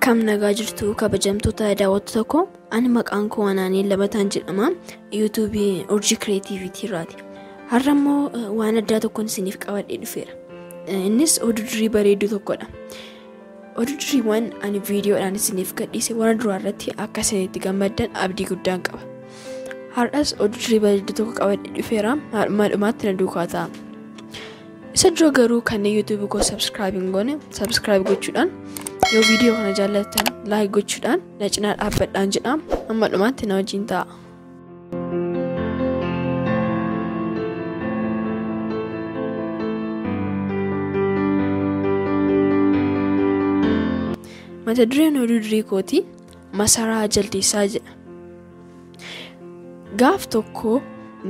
Akkam nagaa jirtu kabajamtoota daawwattoota koo ani maqaan koo Anaanii Labataan jedhama YouTube Urjii Creativity irraati. Har'a immoo waan addaa tokkoon isiniif qabadhee dhufeera. Innis oduu durii bareedduu tokkodha. Oduu duriiwwan ani viidiyoodhaan isiniif gadhiise waan duraa irratti akka isinitti gammaddan abdii guddaan qaba. Har'as oduu durii bareedduu tokko qabadhee dhufeera. Dhumaatti na duukaa ta'a. Isa dura garuu kanneen YouTube koo subscribe gochuudhaan yoo viidiyoo kana jaallattan like gochuudhaan na cinaa dhaabbadhaan jedha. Amma dhumaatti na wajjin ta'a. Mata dureen oduu durii kooti masaraa jaldeessaa jedha. Gaaf tokko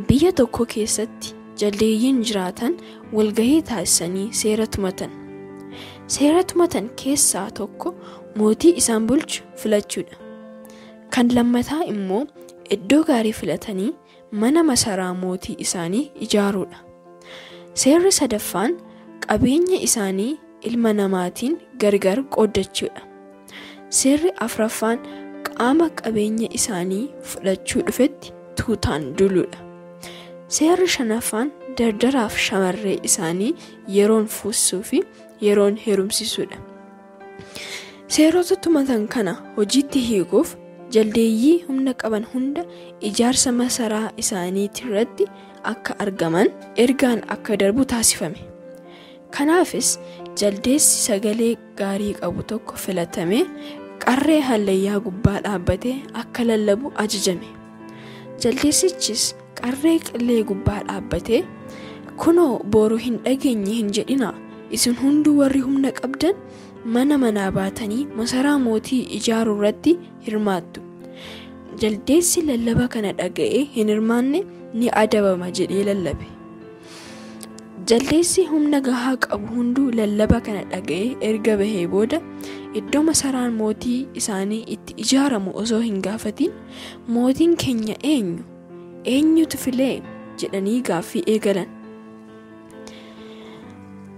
biyya tokko keessatti jaldeeyyiin jiraatan walgahii taasisanii seera tumatan. Seera tumatan keessaa tokko mootii isaan bulchu filachuudha. Kan lammataa immoo iddoo gaarii filatanii mana masaraa mootii isaanii ijaaruudha. Seerri sadaffaan qabeenya isaanii ilma namaatiin gargar qoodachuudha. Seerri afraffaan qaama qabeenya isaanii fudhachuu dhufetti tuutaan duluudha. Seerri shanaffaan dardaraaf shamarree isaanii yeroon fuusuu fi yeroon heerumsisuudha. Seerota tumatan kana hojiitti hiikuuf jaldeeyyii humna qaban hunda ijaarsa masaraa isaaniitii irratti akka argaman ergaan akka darbu taasifame. Kanaafis jaldeessi sagalee gaarii qabu tokko filatamee qarree hallayyaa gubbaa dhaabbatee akka lallabu ajajame. Jaldeessichis qarree qillee gubbaa dhaabbatee kunoo boru hin dhageenye hin jedhina. Isin hunduu warri humna qabdan manaa baatanii masaraa mootii ijaaruu irratti hirmaattu. Jaldeessi lallaba kana dhaga'ee hin hirmaanne ni adabama jedhee lallabe. Jaldeessi humna gahaa qabu hunduu lallaba kana dhaga'ee erga bahee booda iddoo masaraan mootii isaanii itti ijaaramu osoo hin gaafatiin mootiin keenya eenyutu filee jedhanii gaaffii eegalan.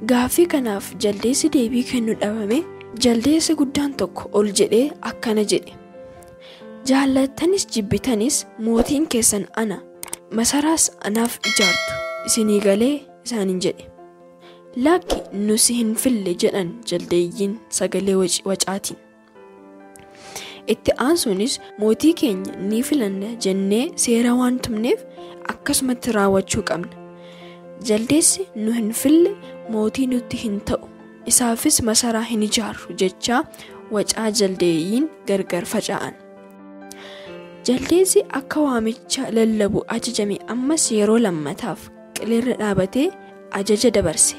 Gaaffii kanaaf jaldeessi deebii kennu dhabame jaldeessi guddaan tokko ol jedhee akkana jedhe. Jaallattanis jibbitanis mootiin keessan ana masaraas anaaf ijaartu isinii galee isaaniin jedhe. Lakki nusi hin fille jedhan jaldeeyyiin sagalee wacaatiin. Itti aansuunis mootii keenya ni filanna jennee seera waan tumneef akkasumatti raawwachuu qabna. Jaldeessi nu hin fille mootii nutti hin ta'u isaafis masaraa hin ijaarru jechaa wacaa jaldeeyyiin gargar faca'an. Jaldeessi akka waamicha lallabu ajajame ammas yeroo lammataaf qileerra dhaabatee ajaja dabarse.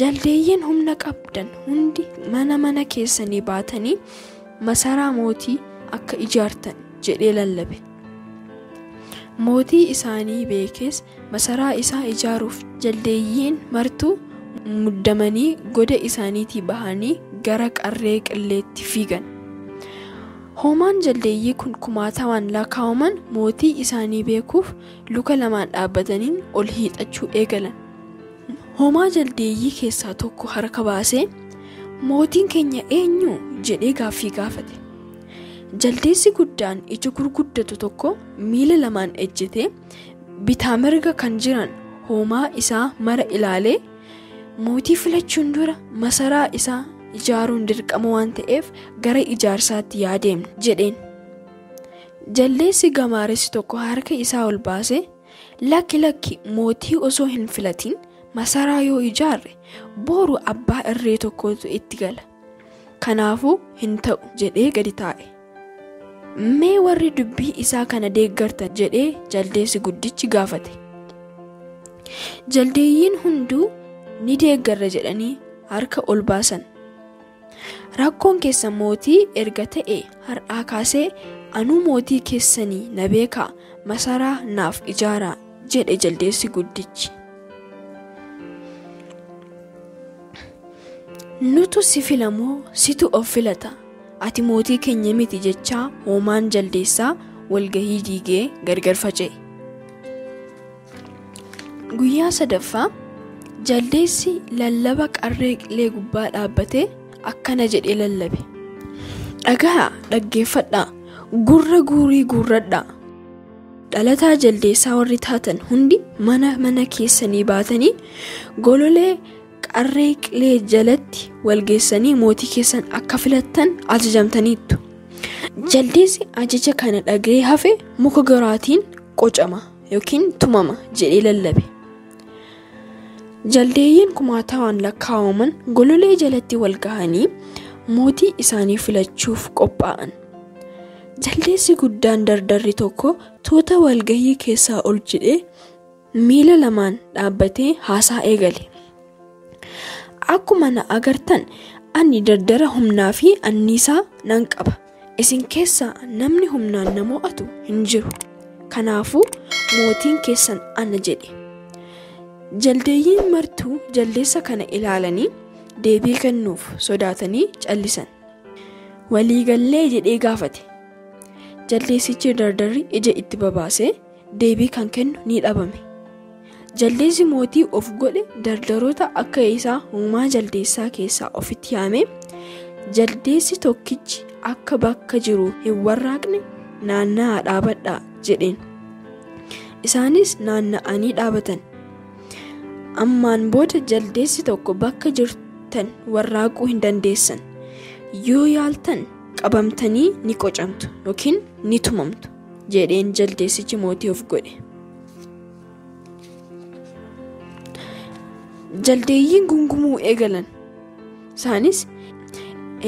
Jaldeeyyiin humna qabdan hundi mana keessanii baatanii masaraa mootii akka ijaartan jedhee lallabe. Mootii isaanii beekes masaraa isaa ijaaruuf jaldeeyyiin martuu muddamanii goda isaaniitii bahanii gara qarree qilleetti fiigan. Hoomaan jaldeeyyii kun kumaatamaan lakkaa'aman mootii isaanii beekuuf luka lamaan dhaabbatanii ol hiixachuu eegalan. Hoomaa jaldeeyyii keessaa tokko harka baasee mootiin keenya eenyu jedhee gaaffii gaafate. Jaldeessi guddaan ija gurguddatu tokko miila lamaan ejjetee bitaa mirga kan jiran hoomaa isaa mara ilaalee mootii filachuun dura masaraa isaa ijaaruun dirqama waan ta'eef gara ijaarsaatti yaadeemna jedheen. Jaldeessi gamaaressi tokko harka isaa ol baasee lakki mootii osoo hin filatiin masaraa yoo ijaarre boru abbaa irree tokkotu itti gala. Kanaafuu hin ta'u jedhee gadi taa'e. Mee warri dubbii isaa kana deeggartan jedhee jaldeessi guddichi gaafate. Jaldeeyyiin hunduu ni deeggarra jedhanii harka ol baasan. Rakkoon keessan mootii erga ta'e har'aa kaasee anuu mootii keessanii na beekaa masaraa naaf ijaaraa jedhe jaldeessi guddichi. Nutu si filamoo situ of filata. Ati mootii keenya miti jechaa hoomaan jaldeessaa walgahii diigee gargar faca'e. Guyyaa sadaffaa jaldeessi lallaba qarree qilee gubbaa dhaabbatee akkana jedhee lallabe. Dhagaa dhaggeeffadhaa, gurra guurii guurradhaa. Dhalataa jaldeessaa warri taatan hundi mana keessanii baatanii gololee qarree qilee jalatti walgeessanii mootii keessan akka filattan ajajamtaniittu. Jaldeessi ajaja kana dhaga'ee hafe muka goraatiin qocama yookiin tumama jedhee lallabe. Jaldeeyyiin kumaataan lakkaa'aman gololee jalatti walgahanii mootii isaanii filachuuf qophaa'an. Jaldeessi guddaan dardarri tokko tuuta walgahii keessaa ol jedhee miila lamaan dhaabbatee haasaa eegale. Akkuma na agartan ani dardara humnaa fi anniisaa nan qaba. Isin keessaa namni humnaan na mo'atu hin jiru. Kanaafuu mootiin keessan ana jedhe. Jaldeeyyiin martuu jaldeessa kana ilaalanii deebii kennuuf sodaatanii callisan. Waliigallee jedhee gaafate. Jaldeessichi dardarri ija itti babaasee deebii kan kennu ni dhabame. Jaldeessi mootii of godhe dardaroota akka isaa uumaa jaldeessaa keessaa ofitti yaamee jaldeessi tokkichi akka bakka jiru hin warraaqne naanna'aa dhaabadhaa jedheen. Isaanis naanna'anii dhaabatan. Ammaan booda jaldeessi tokko bakka jirtan warraaquu hin dandeessan. Yoo yaaltan qabamtanii ni qocamtu yookiin ni tumamtu jedheen jaldeessichi mootii of godhe. Jaldeeyyiin gungumuu eegalan. Isaanis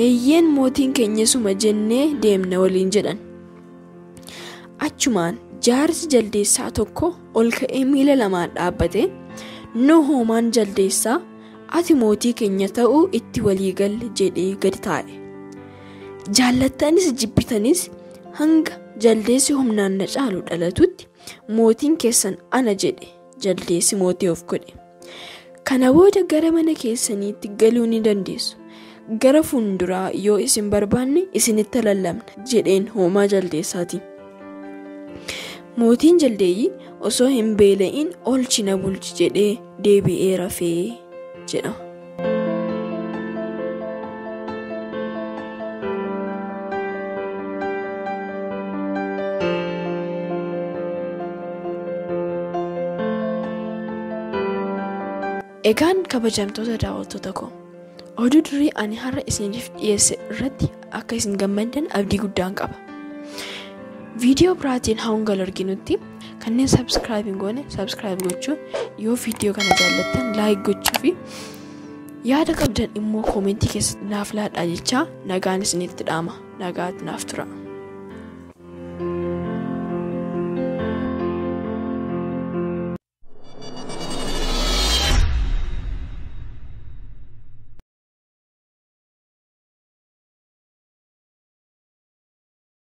eeyyeen mootiin keenya suma jennee deemna waliin jedhan. Achumaan jaarsi jaldeessaa tokko ol ka'ee miila lamaan dhaabbatee "Noo hoomaan jaldeessaa, ati mootii keenya ta'uu itti walii galle" jedhee gadi taa'e. Jaallattanis jibbitanis hanga jaldeessi humnaan na caalu dhalatutti mootiin keessan ana jedhe jaldeessi mootii of godhe. Kana booda gara mana keessaniitti galuu ni dandeessu. Gara fuulduraa yoo isin barbaanne isinitti lallabna jedheen hoomaa jaldeessaati. Mootiin jaldeeyyii osoo hin beela'in oolchi na bulchi jedhee deebi'ee rafee jedha. Egaan kabajamtoota daawwattoota koo, oduu durii ani har'a isiniif dhiyeesse irratti akka isin gammaddan abdii guddaan qaba. Viidiyoo biraatiin hanga arginutti kanneen subscribe hin goone subscribe gochuu, yoo viidiyoo kana jaallattan like gochuu fi yaada qabdan immoo koomentii keessatti naaf laadhaa jechaa nagaan isinitti dhaama. Nagaatti naaf tura.